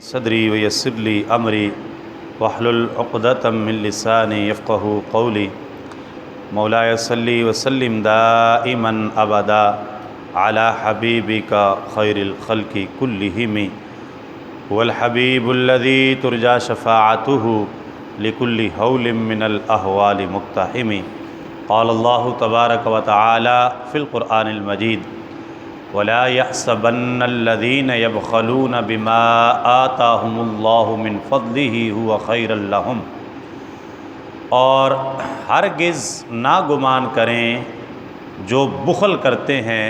صدری ویسر لی امری واحلل عقدۃ من لسانی یفقہوا قولی مولاي صلی وسلم دائما ابدا علی حبیبک خیر الخلق کلہم والحبیب الذی ترجى شفاعته لكل حول من الاحوال مقتحم قال اللہ تبارک وتعالی فی القرآن المجید ولا يحسبن الذين يبخلون بما آتاهم الله من فضله هو خيرا لهم، اور ہرگز نہ گمان کریں جو بخل کرتے ہیں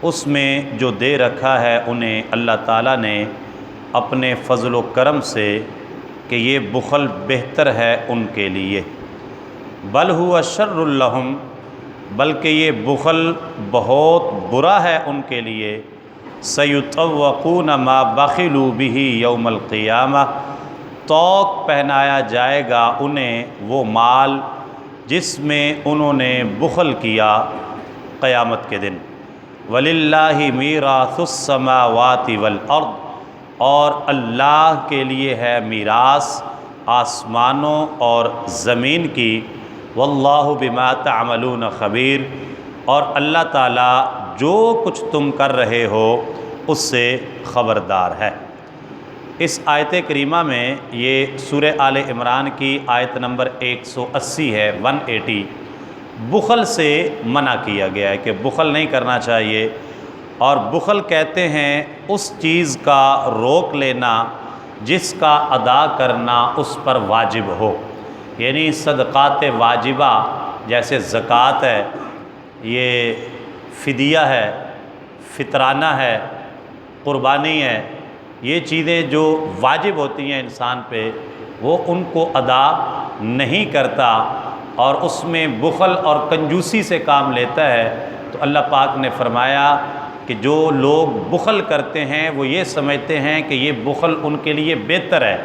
اس میں جو دے رکھا ہے انہیں اللہ تعالیٰ نے اپنے فضل و کرم سے کہ یہ بخل بہتر ہے ان کے لیے، بل هو شر لهم، بلکہ یہ بخل بہت برا ہے ان کے لیے، سیطوقون ما بخلوا به یوم القیامہ، طوق پہنایا جائے گا انہیں وہ مال جس میں انہوں نے بخل کیا قیامت کے دن، وَلِلَّهِ مِيرَاثُ السَّمَاوَاتِ وَالْأَرْضِ، اور اللہ کے لیے ہے میراث آسمانوں اور زمین کی، واللہ بما تعملون خبیر، اور اللہ تعالیٰ جو کچھ تم کر رہے ہو اس سے خبردار ہے۔ اس آیت کریمہ میں یہ سورہ آل عمران کی آیت نمبر 180 ہے، 180، بخل سے منع کیا گیا ہے کہ بخل نہیں کرنا چاہیے، اور بخل کہتے ہیں اس چیز کا روک لینا جس کا ادا کرنا اس پر واجب ہو، یعنی صدقات واجبہ جیسے زکوٰۃ ہے، یہ فدیہ ہے، فطرانہ ہے، قربانی ہے، یہ چیزیں جو واجب ہوتی ہیں انسان پہ وہ ان کو ادا نہیں کرتا اور اس میں بخل اور کنجوسی سے کام لیتا ہے، تو اللہ پاک نے فرمایا کہ جو لوگ بخل کرتے ہیں وہ یہ سمجھتے ہیں کہ یہ بخل ان کے لیے بہتر ہے،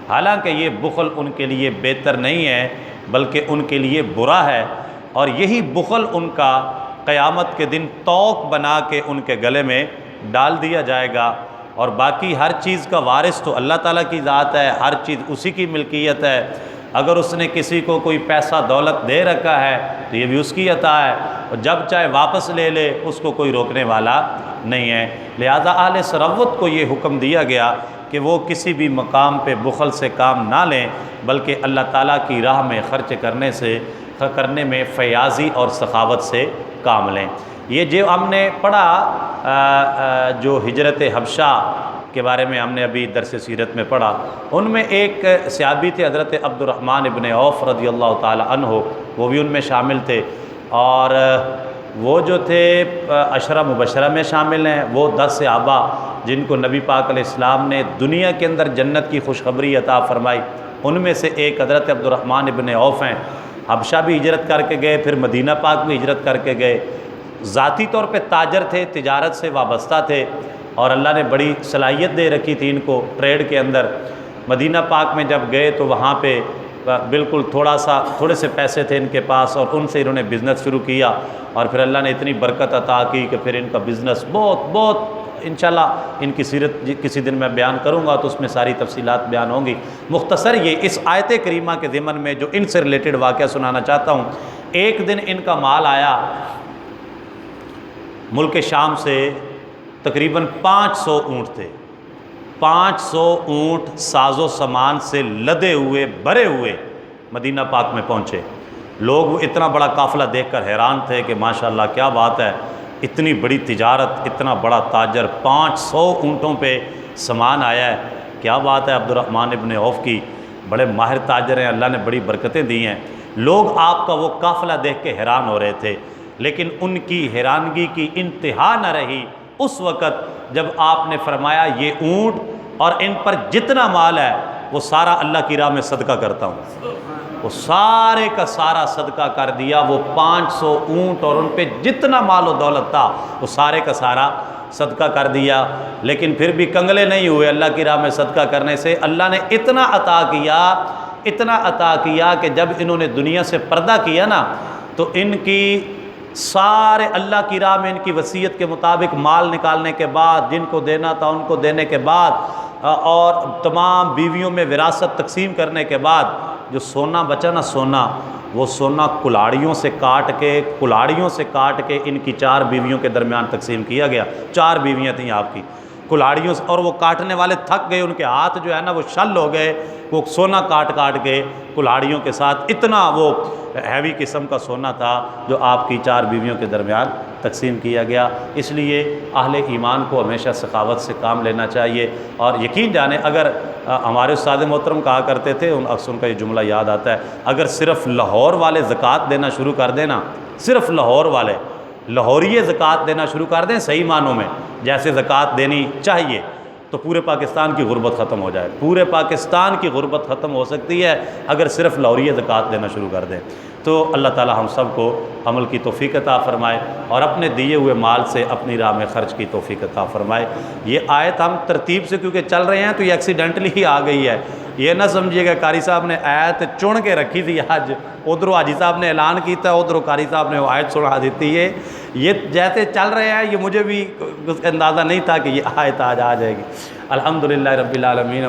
حالانکہ یہ بخل ان کے لیے بہتر نہیں ہے بلکہ ان کے لیے برا ہے، اور یہی بخل ان کا قیامت کے دن طوق بنا کے ان کے گلے میں ڈال دیا جائے گا، اور باقی ہر چیز کا وارث تو اللہ تعالیٰ کی ذات ہے، ہر چیز اسی کی ملکیت ہے، اگر اس نے کسی کو کوئی پیسہ دولت دے رکھا ہے تو یہ بھی اس کی عطا ہے، اور جب چاہے واپس لے لے اس کو کوئی روکنے والا نہیں ہے، لہذا اہل ثروت کو یہ حکم دیا گیا کہ وہ کسی بھی مقام پہ بخل سے کام نہ لیں بلکہ اللہ تعالیٰ کی راہ میں خرچ کرنے میں فیاضی اور سخاوت سے کام لیں۔ یہ جو ہم نے پڑھا جو ہجرت حبشہ کے بارے میں ہم نے ابھی درس سیرت میں پڑھا، ان میں ایک صحابی تھے حضرت عبد الرحمن ابن عوف رضی اللہ تعالی عنہ، وہ بھی ان میں شامل تھے، اور وہ جو تھے عشرہ مبشرہ میں شامل ہیں، وہ 10 صحابہ جن کو نبی پاک علیہ السلام نے دنیا کے اندر جنت کی خوشخبری عطا فرمائی، ان میں سے ایک حضرت عبد الرحمن ابن عوف ہیں۔ حبشہ بھی ہجرت کر کے گئے، پھر مدینہ پاک بھی ہجرت کر کے گئے، ذاتی طور پہ تاجر تھے، تجارت سے وابستہ تھے، اور اللہ نے بڑی صلاحیت دے رکھی تھی ان کو ٹریڈ کے اندر۔ مدینہ پاک میں جب گئے تو وہاں پہ بالکل تھوڑے سے پیسے تھے ان کے پاس، اور ان سے انہوں نے بزنس شروع کیا، اور پھر اللہ نے اتنی برکت عطا کی کہ پھر ان کا بزنس بہت انشاءاللہ ان کی سیرت کسی دن میں بیان کروں گا تو اس میں ساری تفصیلات بیان ہوں گی۔ مختصر یہ اس آیت کریمہ کے ضمن میں جو ان سے ریلیٹڈ واقعہ سنانا چاہتا ہوں، ایک دن ان کا مال آیا ملک شام سے، تقریباً 500 اونٹ تھے، 500 اونٹ ساز و سامان سے لدے ہوئے بھرے ہوئے مدینہ پاک میں پہنچے۔ لوگ اتنا بڑا قافلہ دیکھ کر حیران تھے کہ ماشاءاللہ کیا بات ہے، اتنی بڑی تجارت، اتنا بڑا تاجر، 500 اونٹوں پہ سامان آیا ہے، کیا بات ہے عبد الرحمن ابن عوف کی، بڑے ماہر تاجر ہیں، اللہ نے بڑی برکتیں دی ہیں۔ لوگ آپ کا وہ قافلہ دیکھ کے حیران ہو رہے تھے، لیکن ان کی حیرانگی کی انتہا نہ رہی اس وقت جب آپ نے فرمایا یہ اونٹ اور ان پر جتنا مال ہے وہ سارا اللہ کی راہ میں صدقہ کرتا ہوں، وہ سارے کا سارا صدقہ کر دیا، وہ 500 اونٹ اور ان پہ جتنا مال و دولت تھا وہ سارے کا سارا صدقہ کر دیا۔ لیکن پھر بھی کنگلے نہیں ہوئے اللہ کی راہ میں صدقہ کرنے سے، اللہ نے اتنا عطا کیا کہ جب انہوں نے دنیا سے پردہ کیا نا تو ان کی سارے اللہ کی راہ میں ان کی وصیت کے مطابق مال نکالنے کے بعد، جن کو دینا تھا ان کو دینے کے بعد، اور تمام بیویوں میں وراثت تقسیم کرنے کے بعد، جو سونا بچا نا سونا، وہ سونا کلاڑیوں سے کاٹ کے ان کی 4 بیویوں کے درمیان تقسیم کیا گیا۔ 4 بیویاں تھیں آپ کی، کلاڑیوں سے، اور وہ کاٹنے والے تھک گئے، ان کے ہاتھ جو ہے نا وہ شل ہو گئے، وہ سونا کاٹ کے کلاڑیوں کے ساتھ، اتنا وہ ہیوی قسم کا سونا تھا جو آپ کی 4 بیویوں کے درمیان تقسیم کیا گیا۔ اس لیے اہل ایمان کو ہمیشہ سخاوت سے کام لینا چاہیے، اور یقین جانیں اگر ہمارے استاد محترم کہا کرتے تھے، اکثر ان کا یہ جملہ یاد آتا ہے، اگر صرف لاہور والے زکوٰۃ دینا شروع کر دیں نا، صرف لاہور والے لاہوریے زکوٰۃ دینا شروع کر دیں صحیح معنوں میں جیسے زکوٰۃ دینی چاہیے، تو پورے پاکستان کی غربت ختم ہو جائے۔ پورے پاکستان کی غربت ختم ہو سکتی ہے اگر صرف لاہوریے زکوٰۃ دینا شروع کر دیں۔ تو اللہ تعالی ہم سب کو عمل کی توفیق عطا فرمائے، اور اپنے دیے ہوئے مال سے اپنی راہ میں خرچ کی توفیق عطا فرمائے۔ یہ آیت ہم ترتیب سے کیونکہ چل رہے ہیں تو یہ ایکسیڈنٹلی ہی آ گئی ہے، یہ نہ سمجھیے گا قاری صاحب نے آیت چن کے رکھی تھی، آج ادھر حاجی صاحب نے اعلان کیتا، ادھر قاری صاحب نے وہ آیت سنا دیتی ہے۔ یہ جیسے چل رہے ہیں، یہ مجھے بھی اندازہ نہیں تھا کہ یہ آیت آج آ جائے گی۔ الحمدللہ رب العالمین۔